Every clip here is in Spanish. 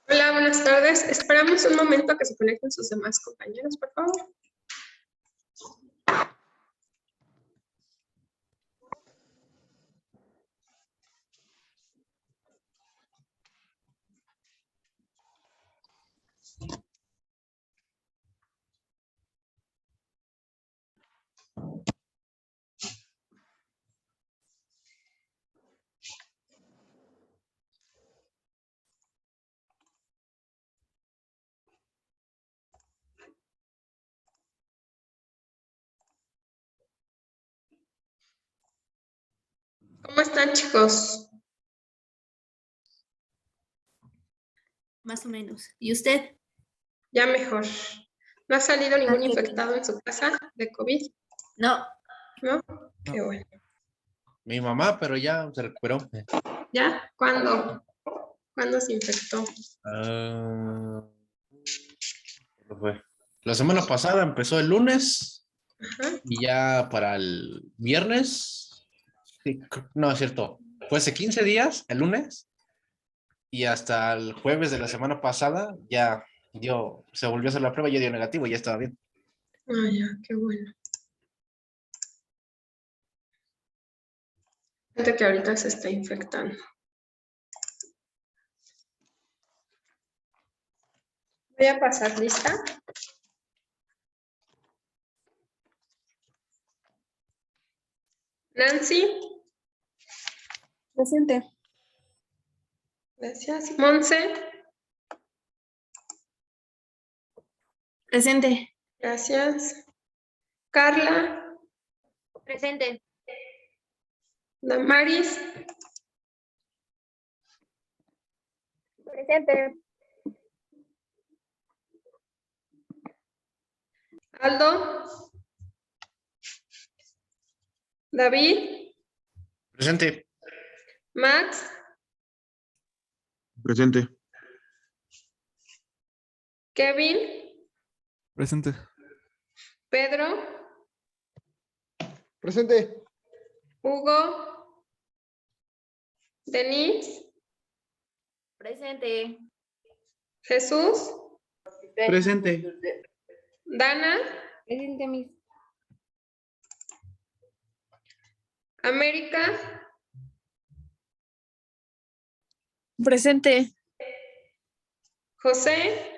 Hola, buenas tardes. Esperamos un momento a que se conecten sus demás compañeros, por favor. ¿Cómo están, chicos? Más o menos. ¿Y usted? Ya mejor. ¿No ha salido ningún qué infectado en su casa de COVID? No. ¿No? Qué bueno. Mi mamá, pero ya se recuperó. ¿Ya? ¿Cuándo? ¿Cuándo se infectó? ¿Cuándo fue? La semana pasada empezó el lunes Ajá. y ya para el viernes, sí, no es cierto, fue hace 15 días, el lunes, y hasta el jueves de la semana pasada ya se volvió a hacer la prueba y ya dio negativo, ya estaba bien. Ah, ya, qué bueno. Gente que ahorita se está infectando. Voy a pasar lista. Nancy. Presente. Gracias. Monse. Presente. Gracias. Carla. Presente. Damaris. Presente. Aldo. David. Presente. Max. Presente. Kevin. Presente. Pedro. Presente. Hugo. Denise. Presente. Jesús. Presente. Dana. Presente, mis. América. Presente. José.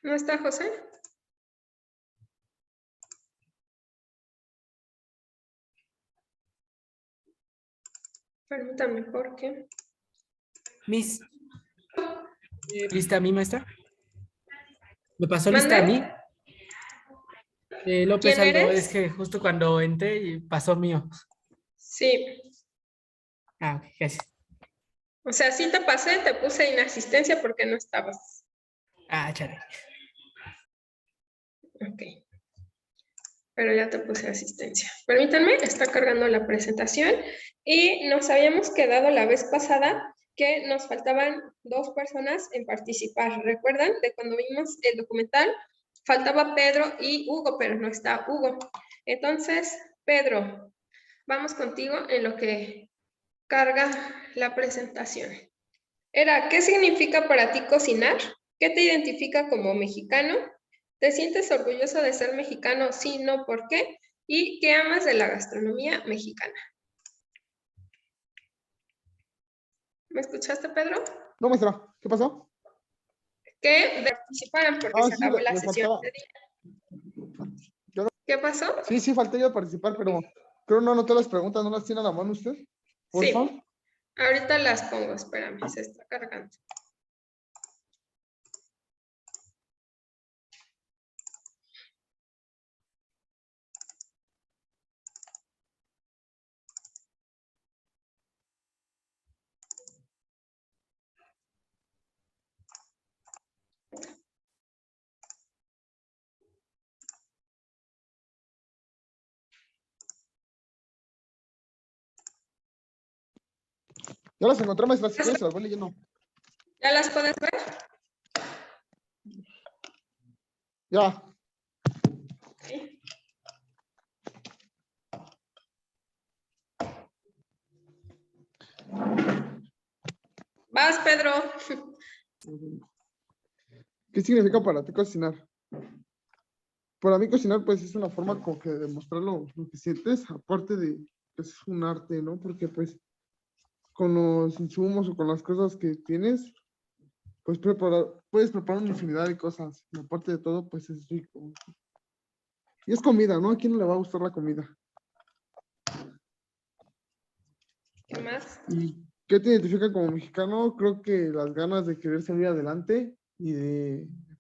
¿No está José? Permítame, ¿por qué? Miss, ¿lista a mí, maestra? ¿Me pasó lista a ¿Mande? mí? López ¿Quién Aldo, eres? es que justo cuando entré y pasó mío. Sí. Ok, gracias. O sea, sí te pasé, te puse inasistencia porque no estabas. Chale. Ok. Pero ya te puse asistencia. Permítanme, está cargando la presentación y nos habíamos quedado la vez pasada que nos faltaban 2 personas en participar. ¿Recuerdan de cuando vimos el documental? Faltaba Pedro y Hugo, pero no está Hugo. Entonces, Pedro, vamos contigo en lo que carga la presentación. ¿Qué significa para ti cocinar? ¿Qué te identifica como mexicano? ¿Te sientes orgulloso de ser mexicano? Sí, no, ¿por qué? ¿Y qué amas de la gastronomía mexicana? ¿Me escuchaste, Pedro? No, maestra, ¿qué pasó? Que participaran porque se Sí, acabó la me sesión faltaba. de día. ¿Qué pasó? Sí, falté yo a participar, pero creo no anoté las preguntas, ¿no las tiene a la mano usted? Por Sí. favor. Ahorita las pongo, espérame, se está cargando. Ya las encontré, maestra, si quieres se las voy leyendo. ¿Ya las puedes ver? Ya. Sí. Vas, Pedro. ¿Qué significa para ti cocinar? Para mí cocinar pues es una forma como que de demostrar lo que sientes, aparte de que es un arte, ¿no? Porque pues con los insumos o con las cosas que tienes, pues puedes preparar una infinidad de cosas. Y aparte de todo, pues es rico. Y es comida, ¿no? ¿A quién no le va a gustar la comida? ¿Qué más? ¿Y qué te identifica como mexicano? Creo que las ganas de querer salir adelante y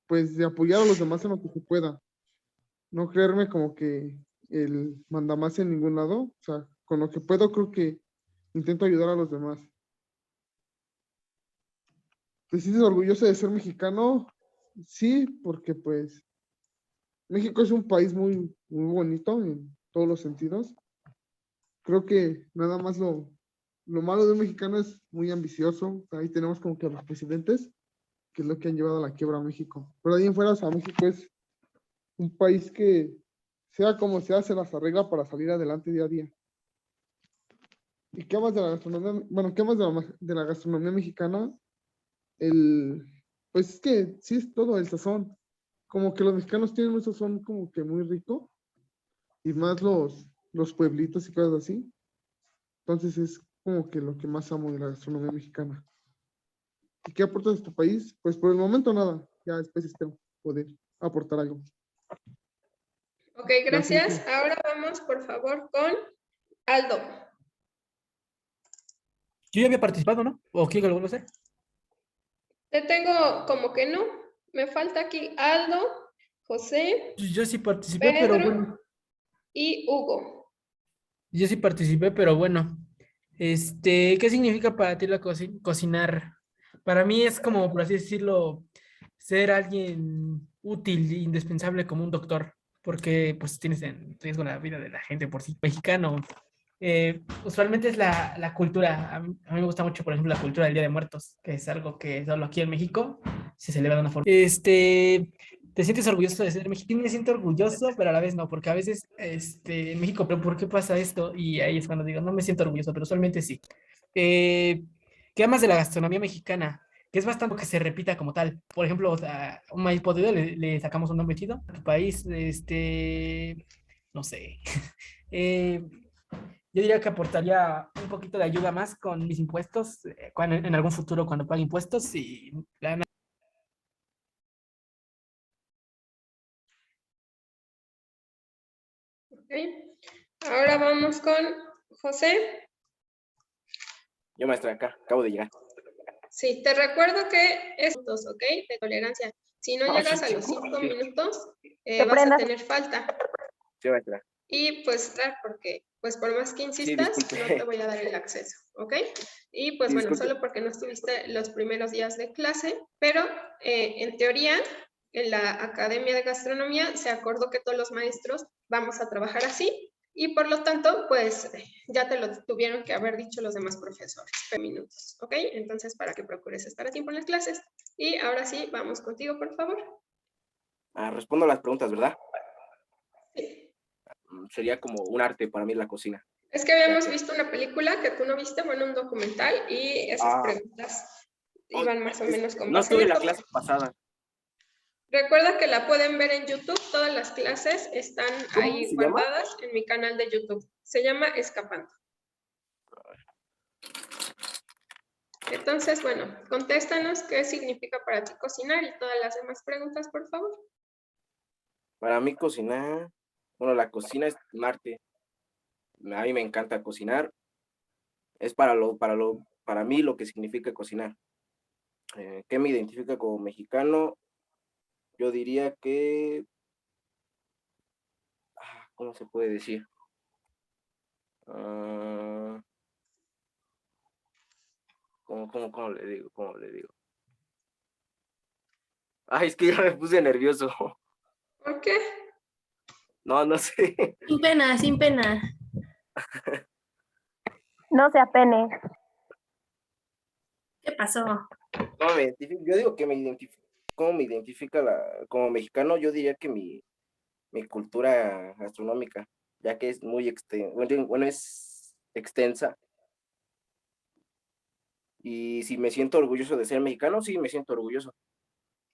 pues, de apoyar a los demás en lo que se pueda. No creerme como que el mandamás en ningún lado. O sea, con lo que puedo, creo que intento ayudar a los demás. ¿Te sientes orgulloso de ser mexicano? Sí, porque pues México es un país muy, muy bonito en todos los sentidos. Creo que nada más lo malo de un mexicano es muy ambicioso. Ahí tenemos como que a los presidentes, que es lo que han llevado a la quiebra a México. Pero ahí en fuera, o sea, México es un país que, sea como sea, se las arregla para salir adelante día a día. ¿Y qué más de la gastronomía? Bueno, ¿qué más de la gastronomía mexicana? Pues es que sí es todo el sazón. Como que los mexicanos tienen un sazón como que muy rico, y más los pueblitos y cosas así. Entonces es como que lo que más amo de la gastronomía mexicana. ¿Y qué aportas a tu país? Pues por el momento nada. Ya después espero poder aportar algo. Ok, Gracias. gracias. Ahora vamos, por favor, con Aldo. Yo ya había participado, ¿no? ¿O quién lo vuelve a hacer? Te tengo como que no. Me falta aquí Aldo, José, Yo sí participé, pero Pedro bueno. y Hugo. Yo sí participé, pero bueno. ¿Qué significa para ti la cocinar? Para mí es como, por así decirlo, ser alguien útil e indispensable como un doctor, porque pues tienes en riesgo la vida de la gente por si mexicano. Usualmente es la cultura. A mí me gusta mucho, por ejemplo, la cultura del Día de Muertos, que es algo que solo aquí en México se celebra de una forma. ¿Te sientes orgulloso de ser mexicano? Me siento orgulloso, pero a la vez no, porque a veces en México, pero ¿por qué pasa esto? Y ahí es cuando digo, no me siento orgulloso, pero usualmente sí. Eh, ¿Qué amas de la gastronomía mexicana? Que es bastante que se repita como tal. Por ejemplo, o sea, un maíz podrido le sacamos un nombre chido a tu país, no sé. Eh, yo diría que aportaría un poquito de ayuda más con mis impuestos, en algún futuro cuando pague impuestos y Ok. Ahora vamos con José. Yo, maestra, acá, acabo de llegar. Sí, te recuerdo que es minutos, ¿ok? De tolerancia. Si no Ah, llegas sí, a los sí, 5 sí, minutos, Que vas a prendas. tener falta. sí, maestra. Y pues, claro, porque pues por más que Sí, insistas, no te disculpe. voy a dar el acceso, ¿ok? Y pues Sí, bueno, disculpe. solo porque no estuviste los primeros días de clase, pero en teoría, en la Academia de Gastronomía se acordó que todos los maestros vamos a trabajar así y por lo tanto, pues ya te lo tuvieron que haber dicho los demás profesores, minutos, ¿ok? Entonces, para que procures estar a tiempo en las clases. Y ahora sí, vamos contigo, por favor. Respondo a las preguntas, ¿verdad? Sí. Sería como un arte para mí la cocina. Es que habíamos visto una película que tú no viste, bueno, un documental, y esas preguntas iban más o menos con No base en estuve en la eso. clase pasada. Recuerda que la pueden ver en YouTube, todas las clases están ¿Cómo ahí se llama? guardadas en mi canal de YouTube. Se llama Escapando. Entonces, bueno, contéstanos qué significa para ti cocinar y todas las demás preguntas, por favor. Para mí cocinar, bueno, la cocina es un arte. A mí me encanta cocinar. Es para mí lo que significa cocinar. ¿Qué me identifica como mexicano? Yo diría que, ¿cómo se puede decir? Ah, ¿cómo le digo? ¿Cómo le digo? Ay, es que ya me puse nervioso. ¿Por qué? No, no sé. Sin pena, sin pena. No se apene. ¿Qué pasó? No me identifico. Yo digo que ¿cómo me identifica como mexicano? Yo diría que mi cultura gastronómica, ya que es muy bueno, es extensa. Y si me siento orgulloso de ser mexicano, sí, me siento orgulloso.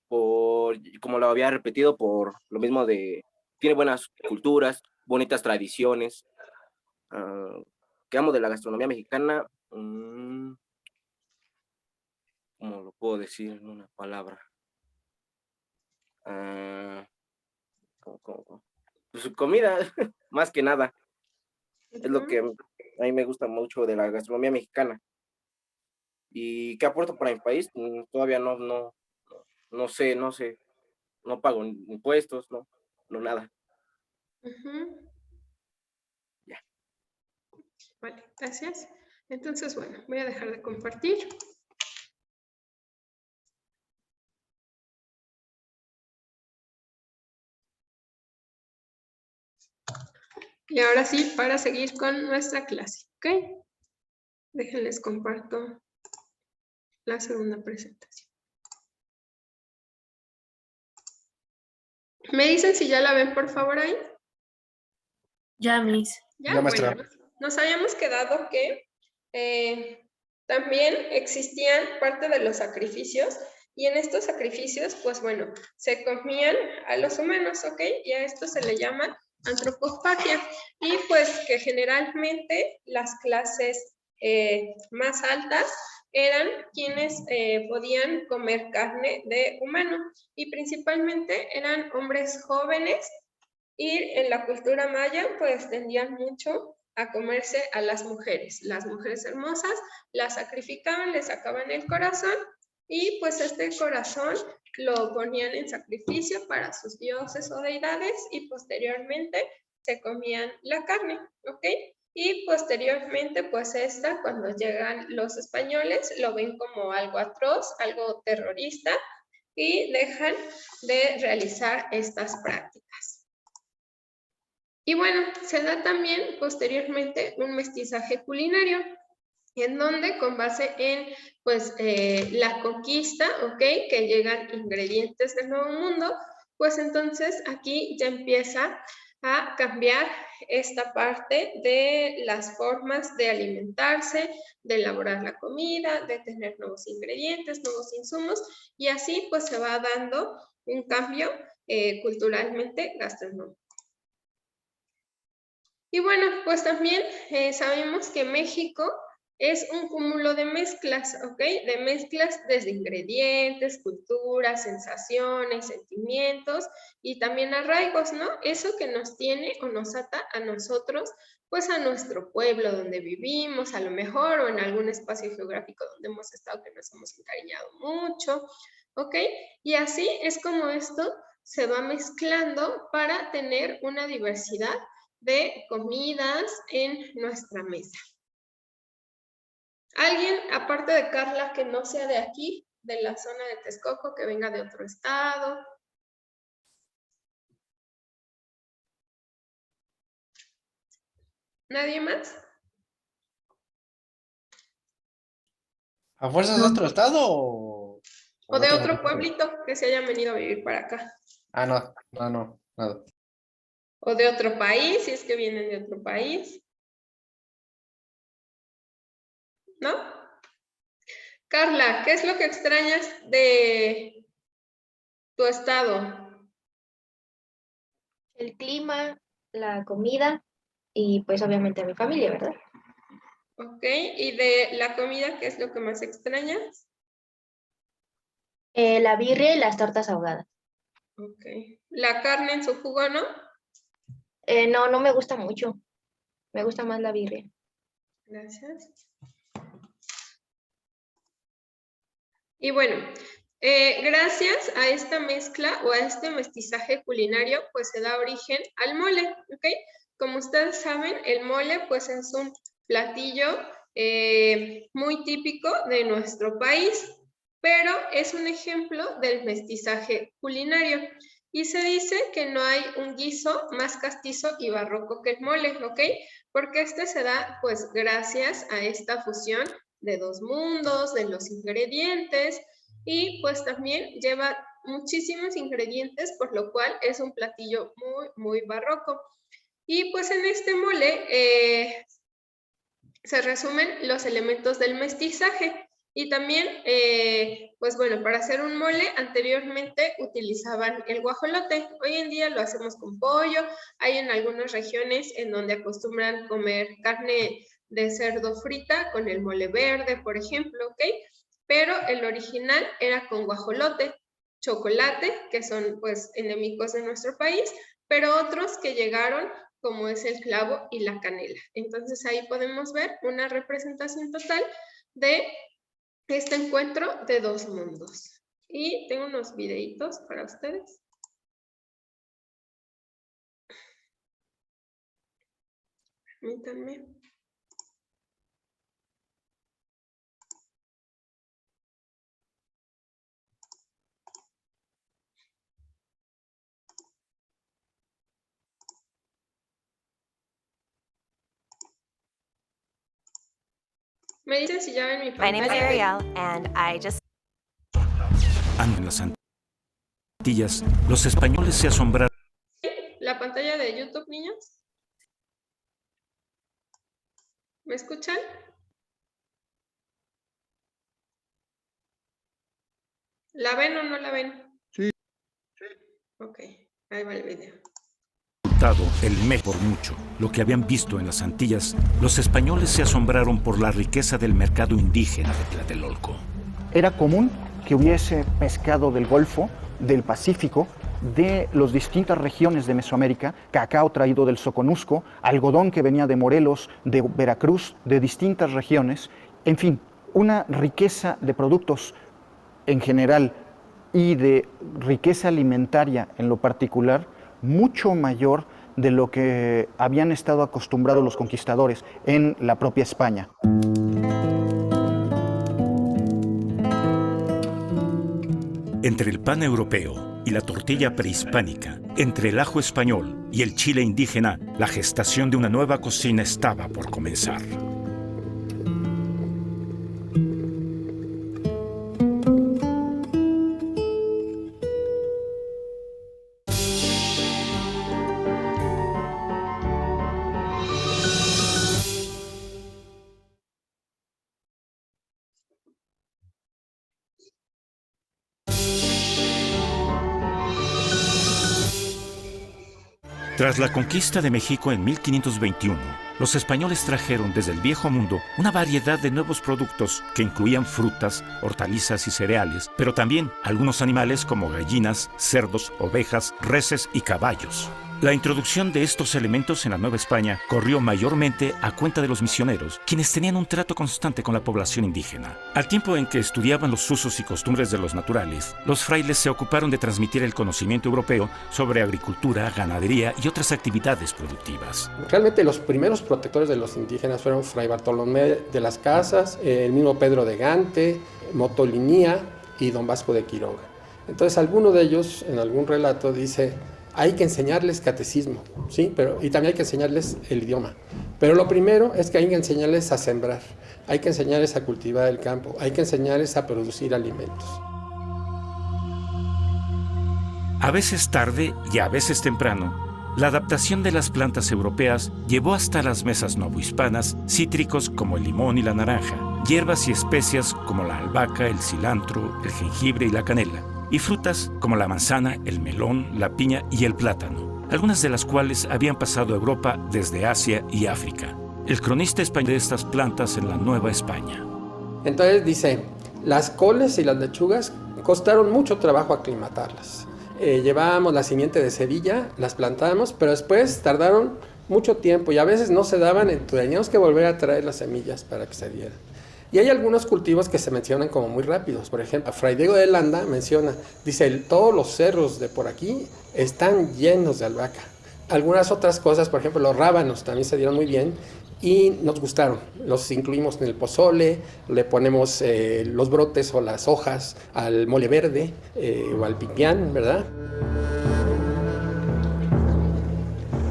Como lo había repetido, por lo mismo tiene buenas culturas, bonitas tradiciones. ¿Qué amo de la gastronomía mexicana? ¿Cómo lo puedo decir en una palabra? Pues su comida, más que nada. Es lo que a mí me gusta mucho de la gastronomía mexicana. ¿Y qué aporto para mi país? Todavía no sé, no pago impuestos, no nada. Ujú. Ya. Vale, gracias. Entonces, bueno, voy a dejar de compartir. Y ahora sí, para seguir con nuestra clase, ¿ok? Déjenles comparto la segunda presentación. ¿Me dicen si ya la ven, por favor, ahí? Ya, Miss. Ya, Ya, maestra. bueno, nos habíamos quedado que también existían parte de los sacrificios y en estos sacrificios, pues bueno, se comían a los humanos, ¿ok? Y a esto se le llama antropofagia y pues que generalmente las clases más altas eran quienes podían comer carne de humano y principalmente eran hombres jóvenes y en la cultura maya pues tendían mucho a comerse a las mujeres hermosas, las sacrificaban, les sacaban el corazón y pues este corazón lo ponían en sacrificio para sus dioses o deidades y posteriormente se comían la carne, ¿ok? Y posteriormente pues cuando llegan los españoles, lo ven como algo atroz, algo terrorista y dejan de realizar estas prácticas. Y bueno, se da también posteriormente un mestizaje culinario, en donde con base en pues la conquista, ¿ok? Que llegan ingredientes del Nuevo Mundo, pues entonces aquí ya empieza a cambiar esta parte de las formas de alimentarse, de elaborar la comida, de tener nuevos ingredientes, nuevos insumos, y así pues se va dando un cambio culturalmente gastronómico. Y bueno, pues también sabemos que México es un cúmulo de mezclas, ¿ok? De mezclas desde ingredientes, culturas, sensaciones, sentimientos y también arraigos, ¿no? Eso que nos tiene o nos ata a nosotros, pues a nuestro pueblo donde vivimos, a lo mejor, o en algún espacio geográfico donde hemos estado que nos hemos encariñado mucho, ¿ok? Y así es como esto se va mezclando para tener una diversidad de comidas en nuestra mesa. ¿Alguien, aparte de Carla, que no sea de aquí, de la zona de Texcoco, que venga de otro estado? ¿Nadie más? ¿A fuerzas de otro estado ¿O de de otro otro municipio? pueblito que se hayan venido a vivir para acá? Ah, no, nada. ¿O de otro país, si es que vienen de otro país? ¿No? Carla, ¿qué es lo que extrañas de tu estado? El clima, la comida y pues obviamente a mi familia, ¿verdad? Ok, ¿y de la comida qué es lo que más extrañas? La birria y las tortas ahogadas. Ok, ¿la carne en su jugo no? No, no me gusta mucho. Me gusta más la birria. Gracias. Y bueno, gracias a esta mezcla o a este mestizaje culinario, pues se da origen al mole, ¿ok? Como ustedes saben, el mole pues es un platillo muy típico de nuestro país, pero es un ejemplo del mestizaje culinario. Y se dice que no hay un guiso más castizo y barroco que el mole, ¿ok? Porque este se da pues gracias a esta fusión de dos mundos, de los ingredientes y pues también lleva muchísimos ingredientes, por lo cual es un platillo muy, muy barroco. Y pues en este mole se resumen los elementos del mestizaje, Y también, pues bueno, para hacer un mole, anteriormente utilizaban el guajolote. Hoy en día lo hacemos con pollo. Hay en algunas regiones en donde acostumbran comer carne de cerdo frita con el mole verde, por ejemplo, ¿ok? Pero el original era con guajolote, chocolate, que son pues endémicos de nuestro país, pero otros que llegaron como es el clavo y la canela. Entonces ahí podemos ver una representación total de este encuentro de dos mundos. Y tengo unos videitos para ustedes. Permítanme. Me dicen si ya ven mi My name is pantalla. Ariel, and I just En las Antillas, los españoles se asombraron. La pantalla de YouTube, niños. ¿Me escuchan? ¿La ven o no la ven? Sí. Ok, ahí va el video. El México por mucho. Lo que habían visto en las Antillas, los españoles se asombraron por la riqueza del mercado indígena de Tlatelolco. Era común que hubiese pescado del Golfo, del Pacífico, de las distintas regiones de Mesoamérica, cacao traído del Soconusco, algodón que venía de Morelos, de Veracruz, de distintas regiones, en fin, una riqueza de productos en general y de riqueza alimentaria en lo particular, mucho mayor de lo que habían estado acostumbrados los conquistadores en la propia España. Entre el pan europeo y la tortilla prehispánica, entre el ajo español y el chile indígena, la gestación de una nueva cocina estaba por comenzar. Tras la conquista de México en 1521, los españoles trajeron desde el Viejo Mundo una variedad de nuevos productos que incluían frutas, hortalizas y cereales, pero también algunos animales como gallinas, cerdos, ovejas, reses y caballos. La introducción de estos elementos en la Nueva España corrió mayormente a cuenta de los misioneros, quienes tenían un trato constante con la población indígena. Al tiempo en que estudiaban los usos y costumbres de los naturales, los frailes se ocuparon de transmitir el conocimiento europeo sobre agricultura, ganadería y otras actividades productivas. Realmente los primeros protectores de los indígenas fueron Fray Bartolomé de las Casas, el mismo Pedro de Gante, Motolinía y Don Vasco de Quiroga. Entonces alguno de ellos en algún relato dice: hay que enseñarles catecismo, ¿sí? Y también hay que enseñarles el idioma. Pero lo primero es que hay que enseñarles a sembrar, hay que enseñarles a cultivar el campo, hay que enseñarles a producir alimentos. A veces tarde y a veces temprano, la adaptación de las plantas europeas llevó hasta las mesas novohispanas cítricos como el limón y la naranja, hierbas y especias como la albahaca, el cilantro, el jengibre y la canela, y frutas como la manzana, el melón, la piña y el plátano, algunas de las cuales habían pasado a Europa desde Asia y África. El cronista español de estas plantas en la Nueva España. Entonces dice, las coles y las lechugas costaron mucho trabajo aclimatarlas. Llevábamos la simiente de Sevilla, las plantábamos, pero después tardaron mucho tiempo y a veces no se daban, teníamos que volver a traer las semillas para que se dieran. Y hay algunos cultivos que se mencionan como muy rápidos. Por ejemplo, Fray Diego de Landa menciona, dice, todos los cerros de por aquí están llenos de albahaca. Algunas otras cosas, por ejemplo, los rábanos también se dieron muy bien y nos gustaron. Los incluimos en el pozole, le ponemos los brotes o las hojas al mole verde o al pipián, ¿verdad?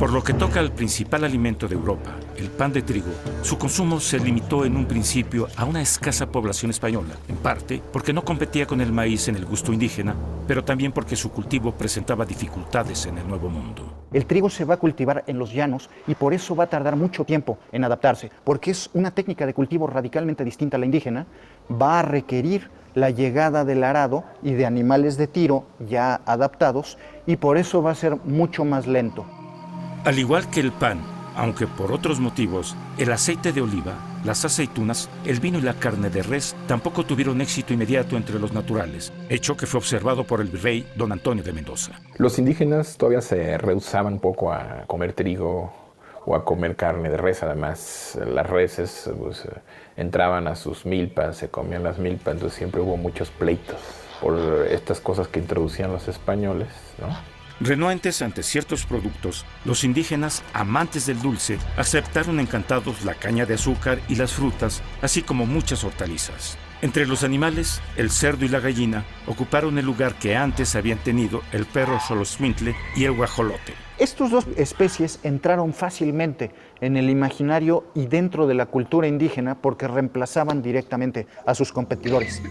Por lo que toca al principal alimento de Europa, el pan de trigo, su consumo se limitó en un principio a una escasa población española, en parte porque no competía con el maíz en el gusto indígena, pero también porque su cultivo presentaba dificultades en el Nuevo Mundo. El trigo se va a cultivar en los llanos y por eso va a tardar mucho tiempo en adaptarse, porque es una técnica de cultivo radicalmente distinta a la indígena, va a requerir la llegada del arado y de animales de tiro ya adaptados y por eso va a ser mucho más lento. Al igual que el pan, aunque por otros motivos, el aceite de oliva, las aceitunas, el vino y la carne de res tampoco tuvieron éxito inmediato entre los naturales, hecho que fue observado por el virrey don Antonio de Mendoza. Los indígenas todavía se rehusaban un poco a comer trigo o a comer carne de res. Además, las reses pues, entraban a sus milpas, se comían las milpas, entonces siempre hubo muchos pleitos por estas cosas que introducían los españoles, ¿no? Renuentes ante ciertos productos, los indígenas, amantes del dulce, aceptaron encantados la caña de azúcar y las frutas, así como muchas hortalizas. Entre los animales, el cerdo y la gallina ocuparon el lugar que antes habían tenido el perro xoloscuintle y el guajolote. Estas dos especies entraron fácilmente en el imaginario y dentro de la cultura indígena porque reemplazaban directamente a sus competidores.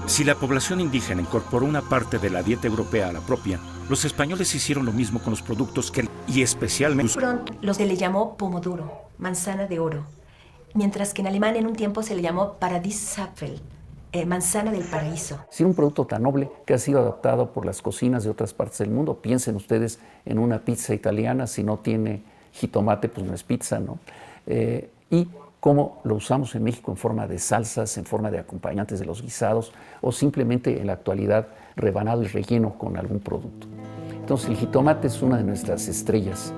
Si la población indígena incorporó una parte de la dieta europea a la propia, los españoles hicieron lo mismo con los productos y especialmente los que le llamó pomodoro, manzana de oro, mientras que en alemán en un tiempo se le llamó Paradiesapfel, manzana del paraíso. Si un producto tan noble que ha sido adaptado por las cocinas de otras partes del mundo, piensen ustedes en una pizza italiana, si no tiene jitomate, pues no es pizza, ¿no? Y cómo lo usamos en México en forma de salsas, en forma de acompañantes de los guisados o simplemente en la actualidad rebanado y relleno con algún producto. Entonces el jitomate es una de nuestras estrellas.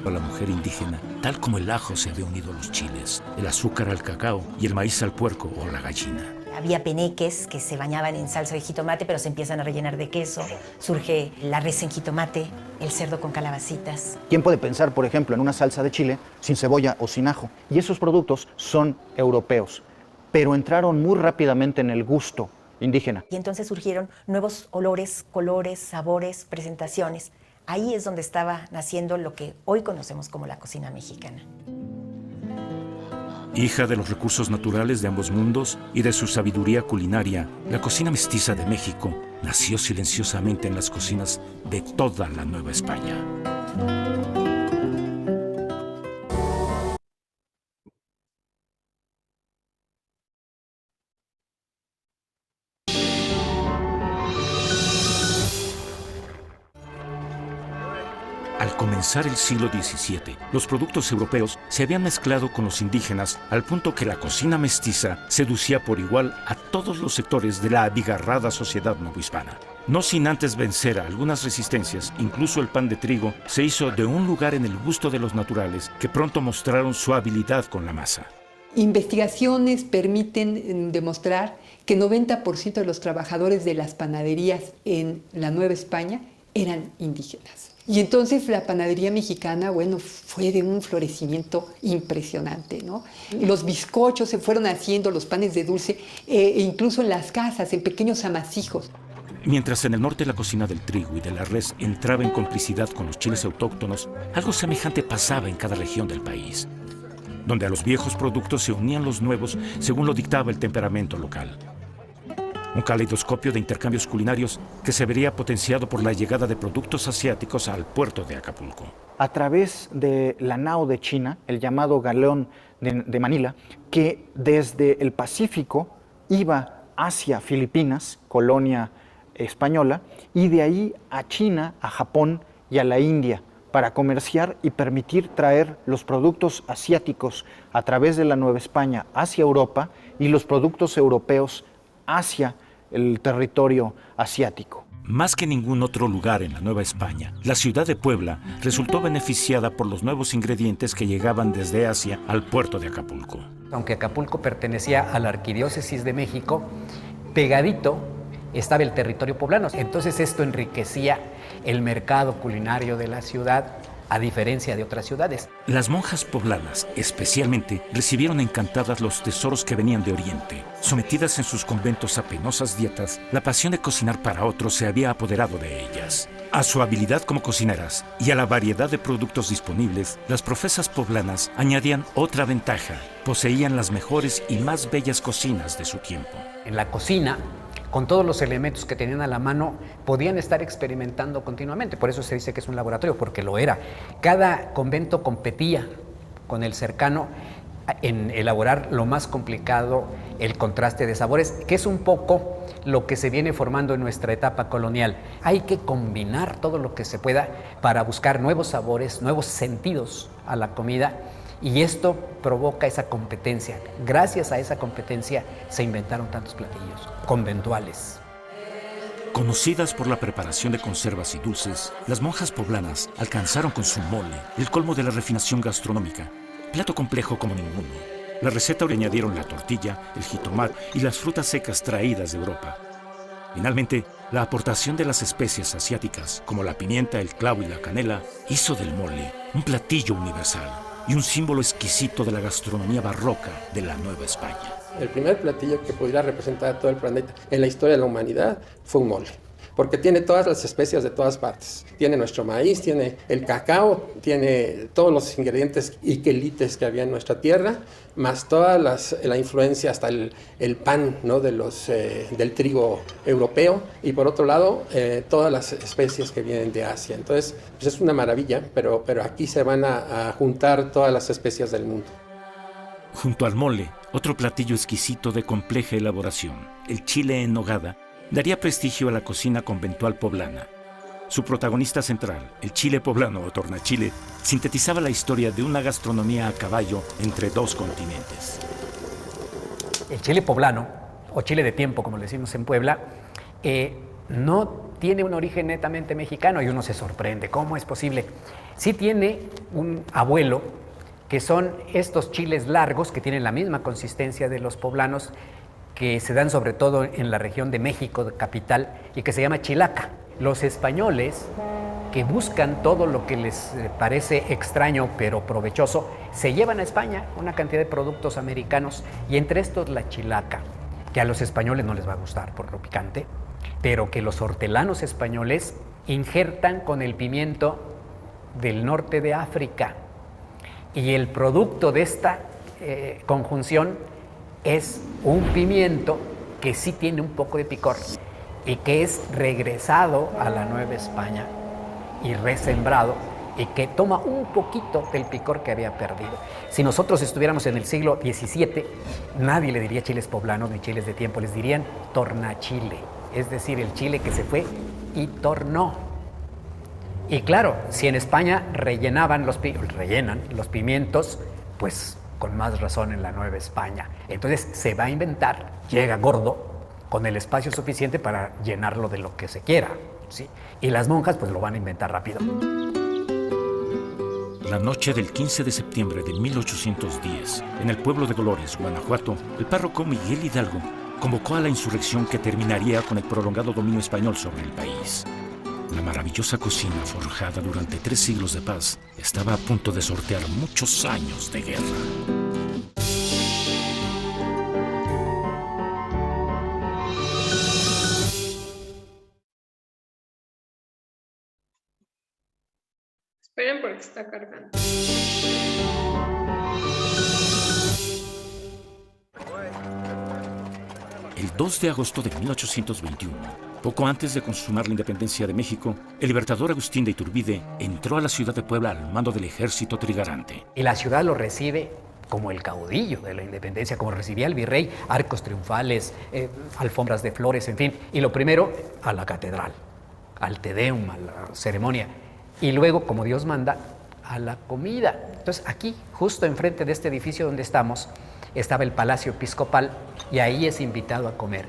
La mujer indígena, tal como el ajo se había unido a los chiles, el azúcar al cacao y el maíz al puerco o la gallina. Había peneques que se bañaban en salsa de jitomate, pero se empiezan a rellenar de queso. Surge la res en jitomate, el cerdo con calabacitas. ¿Quién puede pensar, por ejemplo, en una salsa de chile sin cebolla o sin ajo? Y esos productos son europeos, pero entraron muy rápidamente en el gusto indígena. Y entonces surgieron nuevos olores, colores, sabores, presentaciones. Ahí es donde estaba naciendo lo que hoy conocemos como la cocina mexicana. Hija de los recursos naturales de ambos mundos y de su sabiduría culinaria, la cocina mestiza de México nació silenciosamente en las cocinas de toda la Nueva España. Al comenzar el siglo XVII, los productos europeos se habían mezclado con los indígenas al punto que la cocina mestiza seducía por igual a todos los sectores de la abigarrada sociedad novohispana. No sin antes vencer a algunas resistencias, incluso el pan de trigo se hizo de un lugar en el gusto de los naturales que pronto mostraron su habilidad con la masa. Investigaciones permiten demostrar que 90% de los trabajadores de las panaderías en la Nueva España eran indígenas. Y entonces la panadería mexicana, bueno, fue de un florecimiento impresionante, ¿no? Los bizcochos se fueron haciendo, los panes de dulce, incluso en las casas, en pequeños amasijos. Mientras en el norte la cocina del trigo y de la res entraba en complicidad con los chiles autóctonos, algo semejante pasaba en cada región del país, donde a los viejos productos se unían los nuevos según lo dictaba el temperamento local. Un caleidoscopio de intercambios culinarios que se vería potenciado por la llegada de productos asiáticos al puerto de Acapulco. A través de la nao de China, el llamado galeón de Manila, que desde el Pacífico iba hacia Filipinas, colonia española, y de ahí a China, a Japón y a la India, para comerciar y permitir traer los productos asiáticos a través de la Nueva España hacia Europa y los productos europeos hacia el territorio asiático. Más que ningún otro lugar en la Nueva España, la ciudad de Puebla resultó beneficiada por los nuevos ingredientes que llegaban desde Asia al puerto de Acapulco. Aunque Acapulco pertenecía a la Arquidiócesis de México, pegadito estaba el territorio poblano. Entonces esto enriquecía el mercado culinario de la ciudad, a diferencia de otras ciudades. Las monjas poblanas, especialmente, recibieron encantadas los tesoros que venían de Oriente. Sometidas en sus conventos a penosas dietas, la pasión de cocinar para otros se había apoderado de ellas. A su habilidad como cocineras y a la variedad de productos disponibles, las profesas poblanas añadían otra ventaja: poseían las mejores y más bellas cocinas de su tiempo. En la cocina, con todos los elementos que tenían a la mano, podían estar experimentando continuamente. Por eso se dice que es un laboratorio, porque lo era. Cada convento competía con el cercano en elaborar lo más complicado, el contraste de sabores, que es un poco lo que se viene formando en nuestra etapa colonial. Hay que combinar todo lo que se pueda para buscar nuevos sabores, nuevos sentidos a la comida, y esto provoca esa competencia. Gracias a esa competencia se inventaron tantos platillos conventuales. Conocidas por la preparación de conservas y dulces, las monjas poblanas alcanzaron con su mole el colmo de la refinación gastronómica, plato complejo como ninguno. La receta le añadieron la tortilla, el jitomate y las frutas secas traídas de Europa. Finalmente, la aportación de las especias asiáticas, como la pimienta, el clavo y la canela, hizo del mole un platillo universal y un símbolo exquisito de la gastronomía barroca de la Nueva España. El primer platillo que pudiera representar a todo el planeta en la historia de la humanidad fue un mole, porque tiene todas las especias de todas partes. Tiene nuestro maíz, tiene el cacao, tiene todos los ingredientes y quelites que había en nuestra tierra, más toda la influencia, hasta el pan, ¿no?, del trigo europeo, y por otro lado, todas las especies que vienen de Asia. Entonces, pues es una maravilla, pero aquí se van a juntar todas las especias del mundo. Junto al mole, otro platillo exquisito de compleja elaboración, el chile en nogada, daría prestigio a la cocina conventual poblana. Su protagonista central, el chile poblano o tornachile, sintetizaba la historia de una gastronomía a caballo entre dos continentes. El chile poblano, o chile de tiempo, como le decimos en Puebla, no tiene un origen netamente mexicano, y uno se sorprende. ¿Cómo es posible? Sí tiene un abuelo, que son estos chiles largos que tienen la misma consistencia de los poblanos, que se dan sobre todo en la región de México, capital, y que se llama chilaca. Los españoles, que buscan todo lo que les parece extraño pero provechoso, se llevan a España una cantidad de productos americanos, y entre estos la chilaca, que a los españoles no les va a gustar por lo picante, pero que los hortelanos españoles injertan con el pimiento del norte de África. Y el producto de esta conjunción es un pimiento que sí tiene un poco de picor y que es regresado a la Nueva España y resembrado, y que toma un poquito del picor que había perdido. Si nosotros estuviéramos en el siglo XVII, nadie le diría chiles poblanos ni chiles de tiempo, les dirían tornachile, es decir, el chile que se fue y tornó. Y claro, si en España rellenan los pimientos, pues con más razón en la Nueva España. Entonces se va a inventar, llega gordo, con el espacio suficiente para llenarlo de lo que se quiera, ¿sí? Y las monjas pues lo van a inventar rápido. La noche del 15 de septiembre de 1810, en el pueblo de Dolores, Guanajuato, el párroco Miguel Hidalgo convocó a la insurrección que terminaría con el prolongado dominio español sobre el país. La maravillosa cocina forjada durante 3 siglos de paz estaba a punto de sortear muchos años de guerra. Esperen porque está cargando. El 2 de agosto de 1821, poco antes de consumar la independencia de México, el libertador Agustín de Iturbide entró a la ciudad de Puebla al mando del ejército trigarante. Y la ciudad lo recibe como el caudillo de la independencia, como recibía el virrey, arcos triunfales, alfombras de flores, en fin. Y lo primero, a la catedral, al Te Deum, a la ceremonia. Y luego, como Dios manda, a la comida. Entonces, aquí, justo enfrente de este edificio donde estamos, estaba el Palacio Episcopal, y ahí es invitado a comer.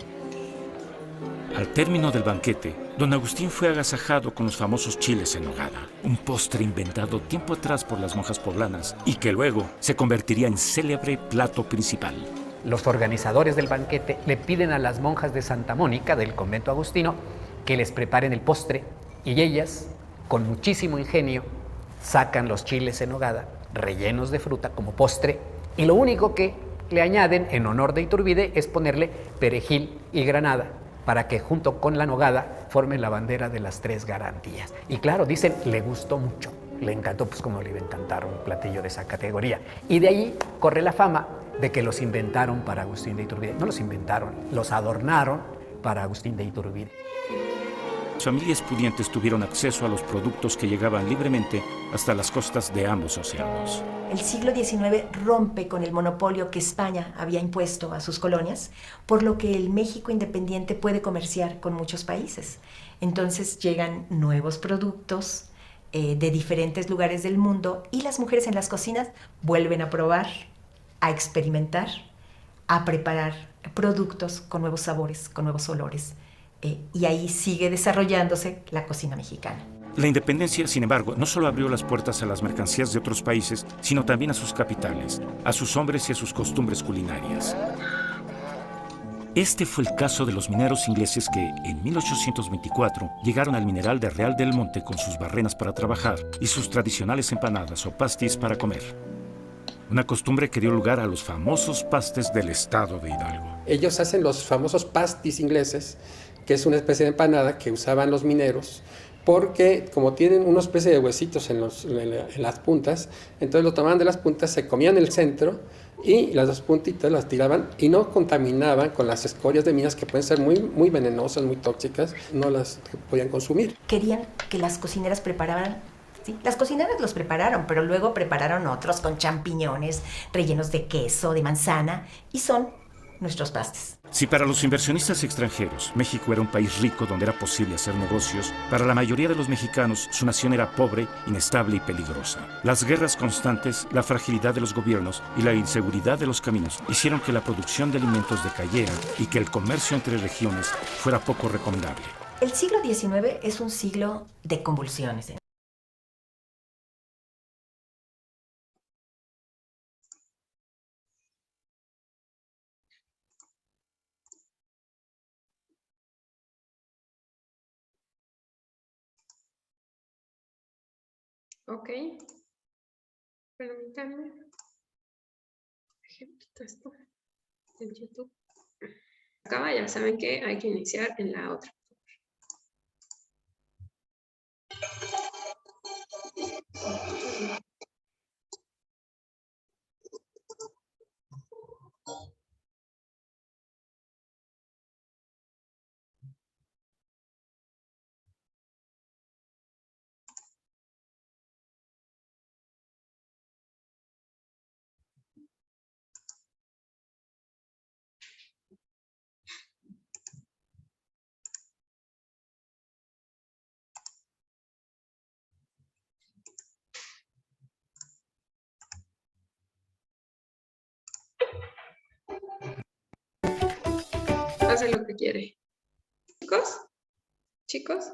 Al término del banquete, don Agustín fue agasajado con los famosos chiles en nogada, un postre inventado tiempo atrás por las monjas poblanas y que luego se convertiría en célebre plato principal. Los organizadores del banquete le piden a las monjas de Santa Mónica, del convento agustino, que les preparen el postre, y ellas, con muchísimo ingenio, sacan los chiles en nogada rellenos de fruta como postre, y lo único que le añaden, en honor de Iturbide, es ponerle perejil y granada, para que junto con la nogada formen la bandera de las 3 garantías. Y claro, dicen, le gustó mucho, le encantó, pues como le iba a encantar un platillo de esa categoría. Y de ahí corre la fama de que los inventaron para Agustín de Iturbide. No los inventaron, los adornaron para Agustín de Iturbide. Familias pudientes tuvieron acceso a los productos que llegaban libremente hasta las costas de ambos océanos. El siglo XIX rompe con el monopolio que España había impuesto a sus colonias, por lo que el México independiente puede comerciar con muchos países. Entonces llegan nuevos productos de diferentes lugares del mundo y las mujeres en las cocinas vuelven a probar, a experimentar, a preparar productos con nuevos sabores, con nuevos olores. Y ahí sigue desarrollándose la cocina mexicana. La independencia, sin embargo, no solo abrió las puertas a las mercancías de otros países, sino también a sus capitales, a sus hombres y a sus costumbres culinarias. Este fue el caso de los mineros ingleses que, en 1824, llegaron al mineral de Real del Monte con sus barrenas para trabajar y sus tradicionales empanadas o pastis para comer. Una costumbre que dio lugar a los famosos pastes del estado de Hidalgo. Ellos hacen los famosos pastis ingleses, que es una especie de empanada que usaban los mineros, porque como tienen una especie de huesitos en las puntas, entonces lo tomaban de las puntas, se comían el centro y las 2 puntitas las tiraban y no contaminaban con las escorias de minas que pueden ser muy venenosas, muy tóxicas, no las podían consumir. Querían que las cocineras prepararan. ¿Sí? Las cocineras los prepararon, pero luego prepararon otros con champiñones, rellenos de queso, de manzana, y son nuestros pastes. Si para los inversionistas extranjeros México era un país rico donde era posible hacer negocios, para la mayoría de los mexicanos su nación era pobre, inestable y peligrosa. Las guerras constantes, la fragilidad de los gobiernos y la inseguridad de los caminos hicieron que la producción de alimentos decayera y que el comercio entre regiones fuera poco recomendable. El siglo XIX es un siglo de convulsiones. Ok. Permítanme. Quitar esto en YouTube. Acaba, ya saben que hay que iniciar en la otra. Hace lo que quiere. Chicos,